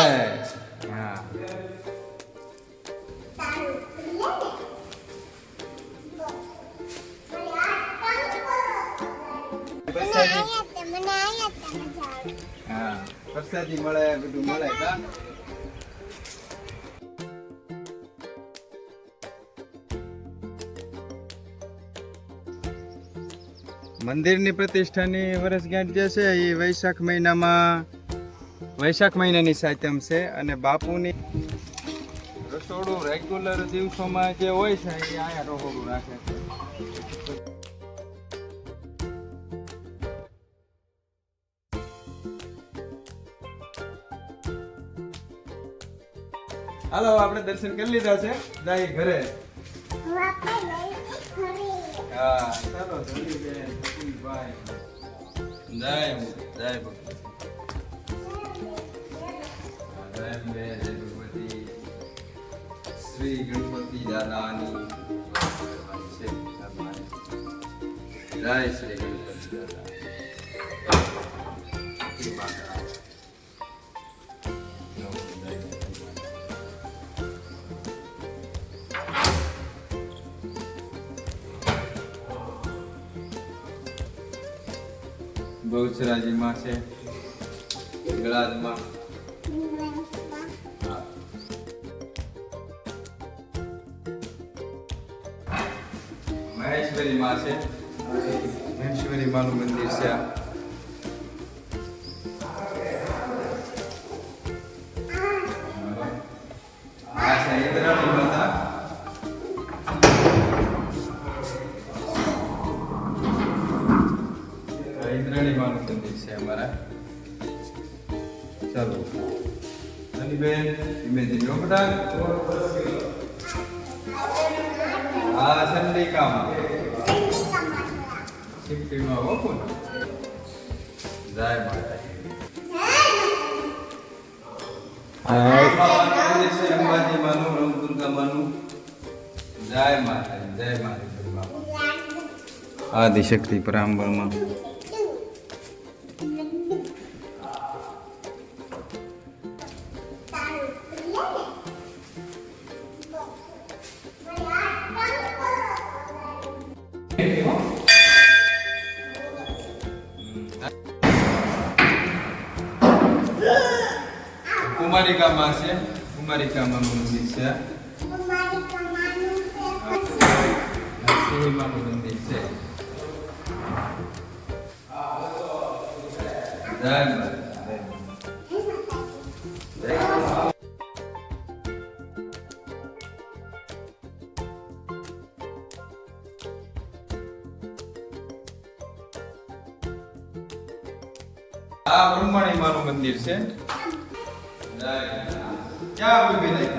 હા હા પ્રસાદી મળે બધું મળે કા મંદિરની પ્રતિષ્ઠાની વર્ષગાંઠ જે છે એ વૈશાખ મહિનાની સાતમ છે અને બાપુની રસોડું રેગ્યુલર દિવસોમાં જે હોય છે એ અહીંયા રસોડું રાખે છે. હાલો આપણે દર્શન કરી લીધા છે જાય ઘરે. હા ચાલો જલ્દી બેન ભાઈ જય જય ભગવતી શ્રી ગણપતિ દાદાની જય શ્રી ગણપતિ દાદા. બહુચરાજીમાં છે ગળાદમાં મહેશ્વરીમાં છે મહેશ્વરી માનું મંદિર છે. આ છે ઇન્દ્રાણી માતા. ઇન્દ્રાણી માનું મંદિર છે અમારા. ચાલો અને બેન ધીમે ધીમે બધા આ ચંડિકામાં શિફ્ટીમાં ઓપન જય માતાજી. અંબાજી માનું રમદુર્ગા માનું જય માતાજી જય માતાજી. આદિશક્તિ પરાંબરમાં કુમારિકામાં છે કુમારિકામાં મંદિર છે. નરસિંહમાનું મંદિર છે. જય આ બ્રહ્મણી માનું મંદિર છે. ક્યાં ઉભી રહી?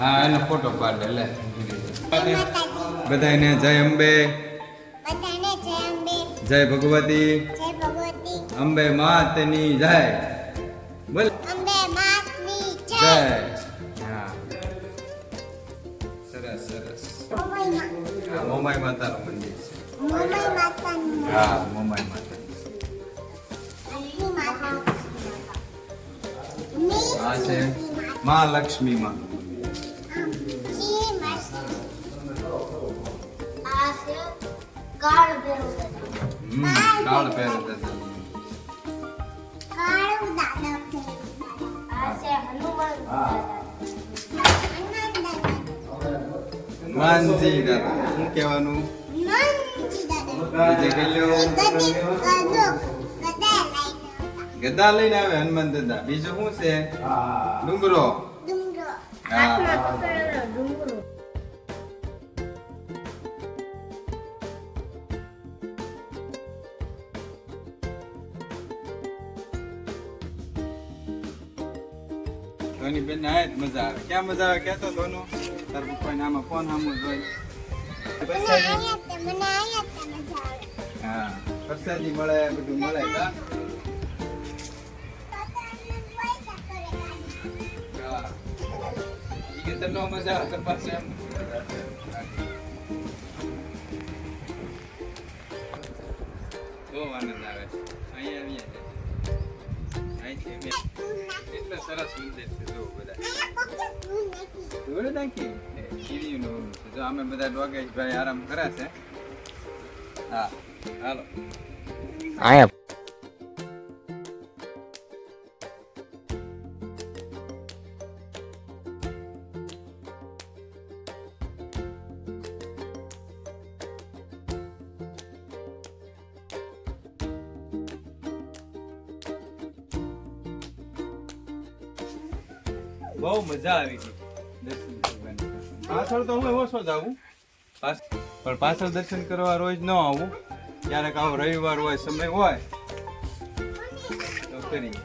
હા એનો ફોટો પાડ લે. બધાને જય અંબે જય ભગવતી અંબે માતની જય બોલ જય. હા સરસ સરસ. મોમાઈ માતાનું મંદિર છે. હા મોમાઈ માતા. આ છે મહાલક્ષ્મી માં. કાળ પહેરો હનુમાનજી દાદા. શું કહેવાનું? ગદા લઈને આવે હનુમાન દાદા. બીજું શું છે? ડુંગરો. ધોની બેન આય મજા આવે. ક્યાં મજા આવે કેતો ધોનો? તાર પપ્પાને આમાં ફોન સામું જોઈ. હા પ્રસાદી મળે બધું મળે કા. તનો મજા આવે પાસે એમ. બહુ આનંદ આવે છે. અહીંયા આવીએ અહીંથી અમે એટલો સરસ મંદિર છે. જો બધા જોડે નાખી કીડીનું છે. જો અમે બધા ડોગેશભાઈ આરામ કરે છે. હા હાલો આયા બહુ મજા આવી ગઈ દર્શન કરવાની. પાછળ તો હું ઓછો જ આવું પણ પાછળ દર્શન કરવા રોજ ન આવું. ક્યારેક આવો રવિવાર હોય સમય હોય તો કરીએ.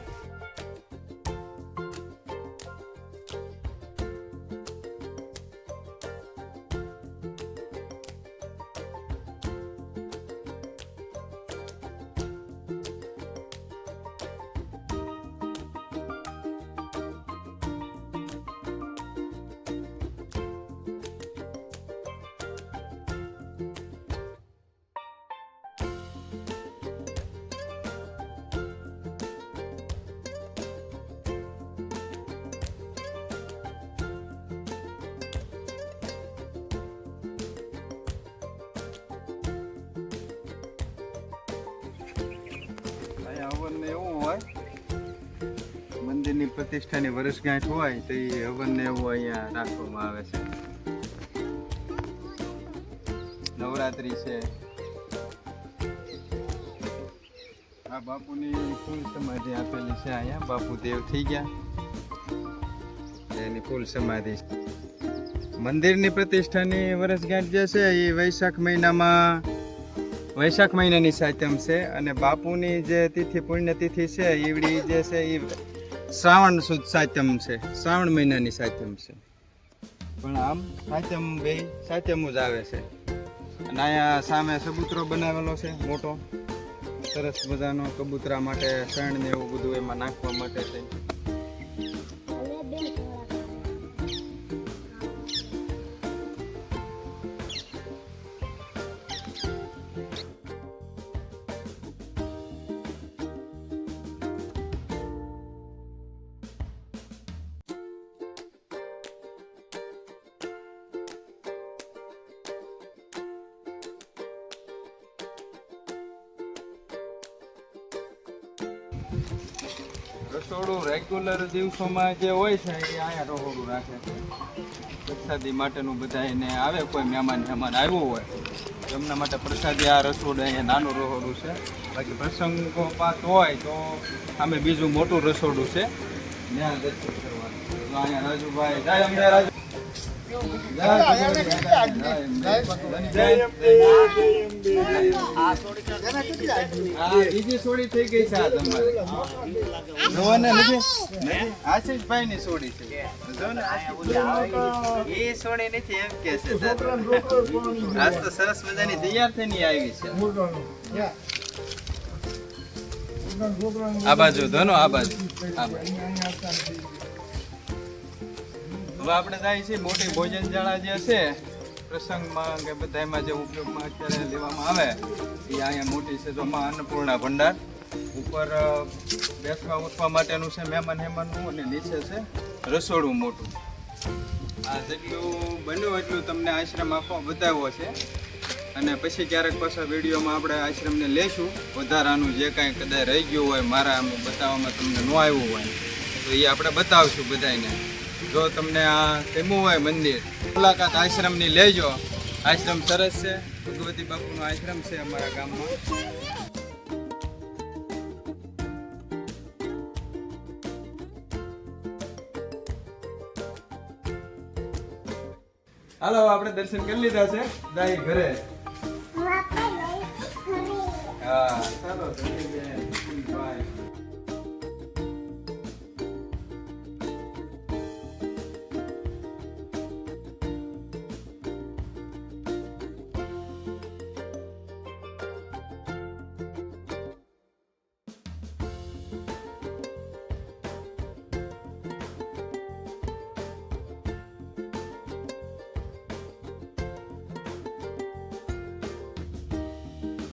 હવન ને એવું હોય, મંદિરની પ્રતિષ્ઠાની વર્ષગાંઠ હોય તો એ હવન ને એવું અહીંયા રાખવામાં આવે છે. નવરાત્રી છે. આ બાપુની ફૂલ સમાધિ આપેલી છે અહીંયા. બાપુ દેવ થઈ ગયા એની ફૂલ સમાધિ. મંદિરની પ્રતિષ્ઠાની વર્ષગાંઠ જે છે એ વૈશાખ મહિનાની સાતમ છે અને બાપુની જે તિથિ પુણ્યતિથિ છે ઈવડી જે છે એ શ્રાવણ સુદ સાતમ છે. શ્રાવણ મહિનાની સાતમ છે. પણ આમ સાતમ બે સાતમ જ આવે છે. અને અહીંયા સામે ચબૂતરો બનાવેલો છે મોટો સરસ મજાનો. કબૂતરા માટે શણ ને એવું બધું એમાં નાખવા માટે છે. રસોડું રેગ્યુલર દિવસોમાં જે હોય છે એ અહીંયા રસોડું રાખે છે. પ્રસાદી માટેનું બધા એને આવે, કોઈ મહેમાન આવ્યું હોય એમના માટે પ્રસાદી આ રસોડું અહીંયા નાનું રસોડું છે. બાકી પ્રસંગો પાત હોય તો અમે બીજું મોટું રસોડું છે ત્યાં દર્શન કરવાનું. તો અહીંયા રાજુભાઈ જય અંબે. રાજુ બીજી સોડી થઈ ગઈ છે આ તમારે આશીષભાઈ ની સોડી છે. એ સોડી નથી એમ કે છે. આજ તો સરસ મજાની તૈયાર થઈને આવી છે. આ બાજુ ધનો આ બાજુ. હવે આપણે જાય છે મોટી ભોજનશાળા જે છે પ્રસંગમાં કે બધામાં જે ઉપયોગમાં અત્યારે લેવામાં આવે એ અહીંયા મોટી છે. તો અન્નપૂર્ણા ભંડાર ઉપર બેસવા ઉઠવા માટેનું છે મહેમાનનું, અને નીચે છે રસોડું મોટું. આ જેટલું બન્યું એટલું તમને આશ્રમ આખો બતાવ્યો છે. અને પછી ક્યારેક પાછા વિડીયોમાં આપણે આશ્રમને લેશું. વધારાનું જે કાંઈ કદાચ રહી ગયું હોય મારા બતાવવામાં તમને ન આવ્યું હોય તો એ આપણે બતાવશું બધાને. જો તમને આ ગમ્યું હોય મંદિર મુલાકાત આશ્રમની લેજો. આશ્રમ સરસ છે. ભગવતી બાપુનો આશ્રમ છે અમારા ગામમાં. હાલો આપણે દર્શન કરી લીધા છે. દાઈ ઘરે. હા ચાલો.